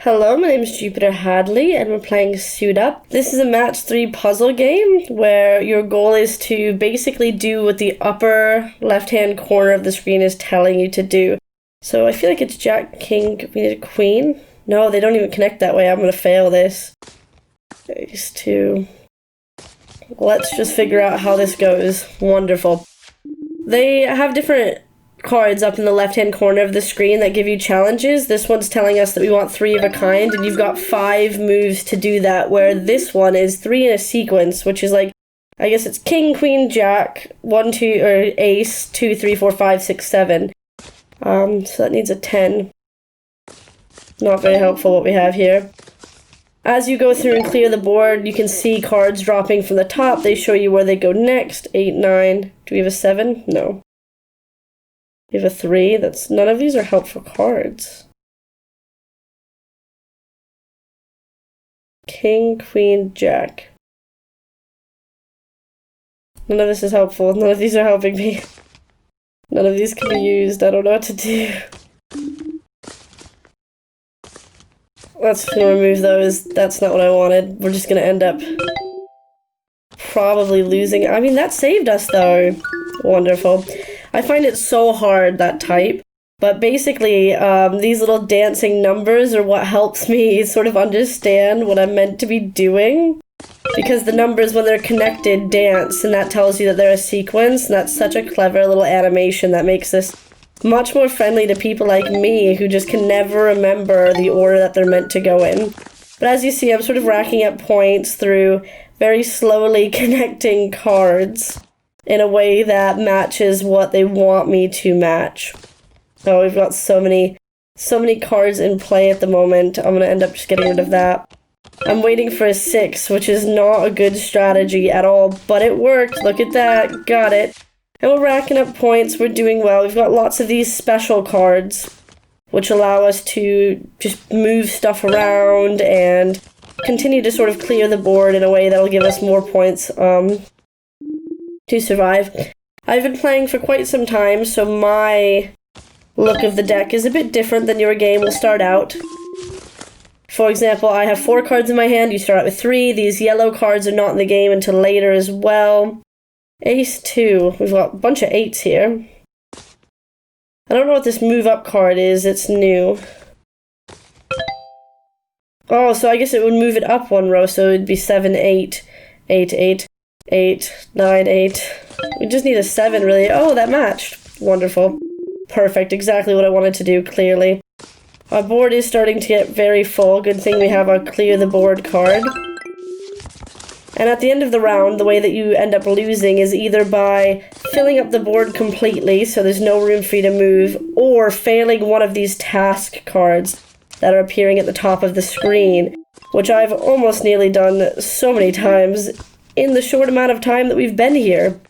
Hello, my name is Jupiter Hadley, and we're playing Suit Up. This is a match 3 puzzle game where your goal is to basically do what the upper left-hand corner of the screen is telling you to do. So I feel like it's Jack, King, we need a Queen. No, they don't even connect that way. I'm going to fail this. Ace 2. Let's just figure out how this goes. Wonderful. They have different cards up in the left-hand corner of the screen that give you challenges. This one's telling us that we want 3 of a kind, and you've got 5 moves to do that, where this one is 3 in a sequence, which is like, I guess it's King, Queen, Jack, 1, 2, or Ace, 2, 3, 4, 5, 6, 7. So that needs a 10. Not very helpful what we have here. As you go through and clear the board, you can see cards dropping from the top. They show you where they go next. 8, 9. Do we have a 7? No. We have a 3. None of these are helpful cards. King, Queen, Jack. None of this is helpful. None of these are helping me. None of these can be used. I don't know what to do. Let's remove those. That's not what I wanted. We're just going to end up probably losing. I mean, that saved us, though. Wonderful. I find it so hard, that type. But basically, these little dancing numbers are what helps me sort of understand what I'm meant to be doing. Because the numbers, when they're connected, dance, and that tells you that they're a sequence. And that's such a clever little animation that makes this much more friendly to people like me who just can never remember the order that they're meant to go in. But as you see, I'm sort of racking up points through very slowly connecting cards in a way that matches what they want me to match. Oh, we've got so many cards in play at the moment. I'm going to end up just getting rid of that. I'm waiting for a 6, which is not a good strategy at all, but it worked. Look at that. Got it. And we're racking up points. We're doing well. We've got lots of these special cards, which allow us to just move stuff around and continue to sort of clear the board in a way that'll give us more points to survive. I've been playing for quite some time, so my look of the deck is a bit different than your game will start out. For example, I have 4 cards in my hand. You start out with 3. These yellow cards are not in the game until later as well. Ace 2. We've got a bunch of 8s here. I don't know what this move up card is. It's new. Oh, so I guess it would move it up 1 row, so it'd be 7, 8, 8, 8, 8, 9, 8. We just need a 7, really. Oh, that matched. Wonderful. Perfect. Exactly what I wanted to do, clearly. Our board is starting to get very full. Good thing we have a clear the board card. And at the end of the round, the way that you end up losing is either by filling up the board completely, so there's no room for you to move, or failing one of these task cards that are appearing at the top of the screen, which I've almost nearly done so many times in the short amount of time that we've been here.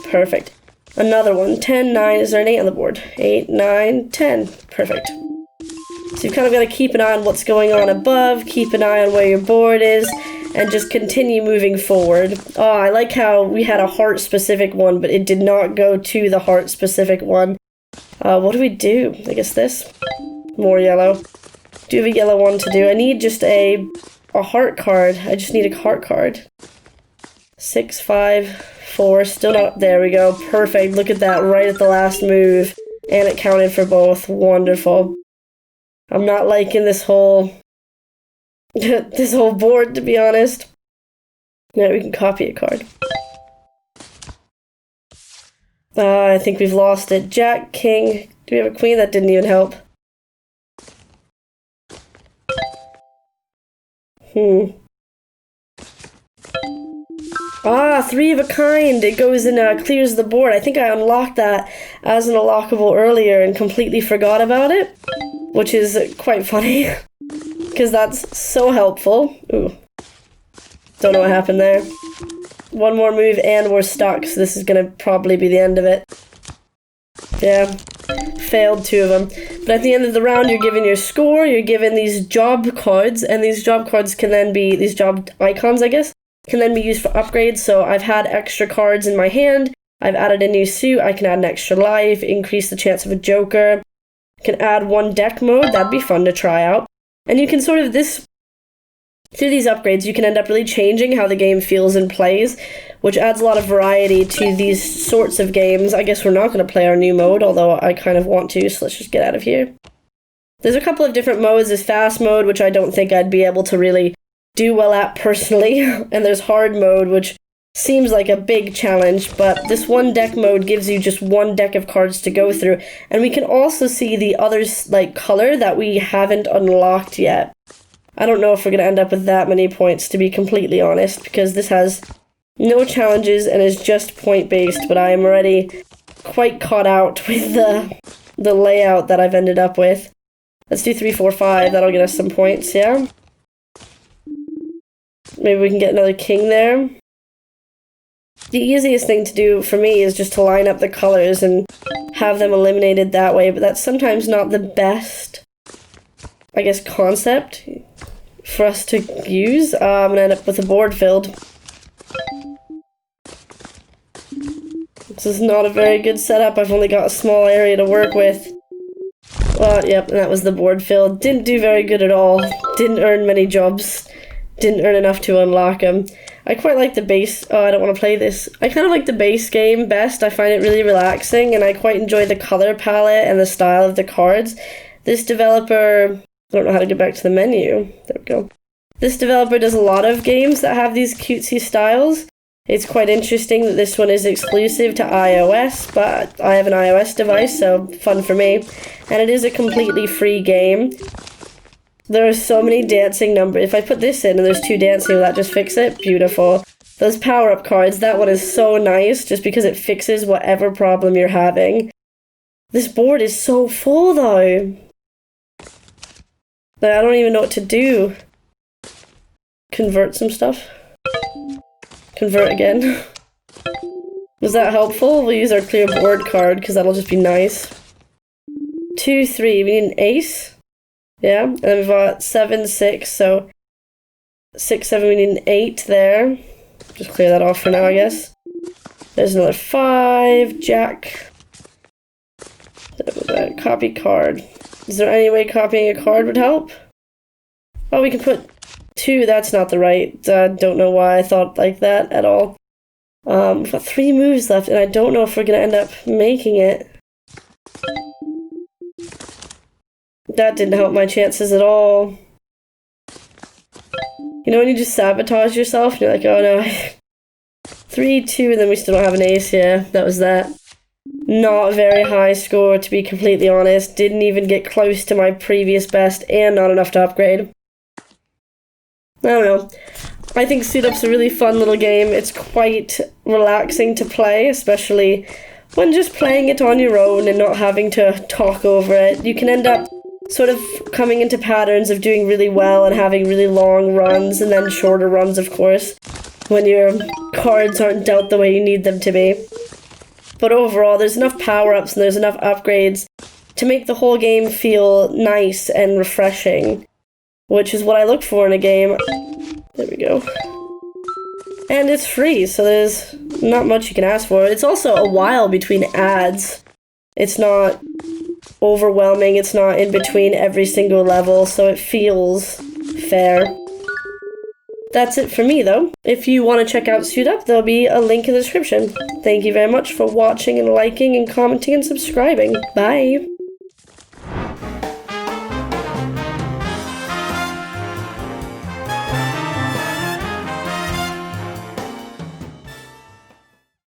Perfect. Another one. 10, 9. Is there an 8 on the board? 8, 9, 10. Perfect. So you've kind of got to keep an eye on what's going on above, keep an eye on where your board is, and just continue moving forward. Oh, I like how we had a heart-specific one, but it did not go to the heart-specific one. What do we do? I guess this? More yellow. Do have a yellow one to do. I need just a heart card. I just need a heart card. 6, 5, 4. Still not. There we go. Perfect. Look at that. Right at the last move. And it counted for both. Wonderful. I'm not liking this whole this whole board, to be honest. Now we can copy a card. I think we've lost it. Jack, King. Do we have a Queen? That didn't even help. Ah, 3 of a kind. It goes and clears the board. I think I unlocked that as an unlockable earlier and completely forgot about it, which is quite funny because that's so helpful. Ooh. Don't know what happened there. 1 more move and we're stuck, so this is going to probably be the end of it. Yeah. Failed 2 of them. But at the end of the round, you're given your score, you're given these job cards, and these job cards can then be, these job icons, I guess, can then be used for upgrades. So I've had extra cards in my hand, I've added a new suit, I can add an extra life, increase the chance of a joker, can add 1 deck mode, that'd be fun to try out. And you can sort of through these upgrades, you can end up really changing how the game feels and plays, which adds a lot of variety to these sorts of games. I guess we're not going to play our new mode, although I kind of want to, so let's just get out of here. There's a couple of different modes. There's fast mode, which I don't think I'd be able to really do well at personally, and there's hard mode, which seems like a big challenge, but this one deck mode gives you just one deck of cards to go through, and we can also see the other color that we haven't unlocked yet. I don't know if we're going to end up with that many points, to be completely honest, because this has no challenges and is just point-based, but I am already quite caught out with the layout that I've ended up with. Let's do 3, 4, 5, that'll get us some points, yeah? Maybe we can get another king there. The easiest thing to do for me is just to line up the colors and have them eliminated that way, but that's sometimes not the best, I guess, concept for us to use. I'm gonna end up with a board filled. This is not a very good setup. I've only got a small area to work with. Well, yep, and that was the board filled. Didn't do very good at all. Didn't earn many jobs. Didn't earn enough to unlock them. I quite like the base. Oh, I don't want to play this. I kind of like the base game best. I find it really relaxing, and I quite enjoy the color palette and the style of the cards. This developer... I don't know how to get back to the menu. There we go. This developer does a lot of games that have these cutesy styles. It's quite interesting that this one is exclusive to iOS, but I have an iOS device, so fun for me. And it is a completely free game. There are so many dancing numbers. If I put this in and there's 2 dancing, will that just fix it? Beautiful. Those power-up cards, that one is so nice just because it fixes whatever problem you're having. This board is so full though. I don't even know what to do. Convert some stuff. Convert again. Was that helpful? We'll use our clear board card because that'll just be nice. 2, 3, we need an ace. Yeah, and then we've got 7, 6, so 6, 7, we need an 8 there. Just clear that off for now, I guess. There's another 5, jack. Copy card. Is there any way copying a card would help? Oh, we can put 2, that's not the right. Don't know why I thought like that at all. We've got 3 moves left, and I don't know if we're going to end up making it. That didn't help my chances at all. You know when you just sabotage yourself and you're like, oh no. 3, 2, and then we still don't have an ace, yeah, that was that. Not a very high score, to be completely honest. Didn't even get close to my previous best, and not enough to upgrade. I don't know. I think Suit Up's a really fun little game. It's quite relaxing to play, especially when just playing it on your own and not having to talk over it. You can end up sort of coming into patterns of doing really well and having really long runs, and then shorter runs, of course, when your cards aren't dealt the way you need them to be. But overall, there's enough power-ups and there's enough upgrades to make the whole game feel nice and refreshing, which is what I look for in a game. There we go. And it's free, so there's not much you can ask for. It's also a while between ads. It's not overwhelming, it's not in between every single level, so it feels fair. That's it for me, though. If you want to check out Suit Up, there'll be a link in the description. Thank you very much for watching and liking and commenting and subscribing. Bye!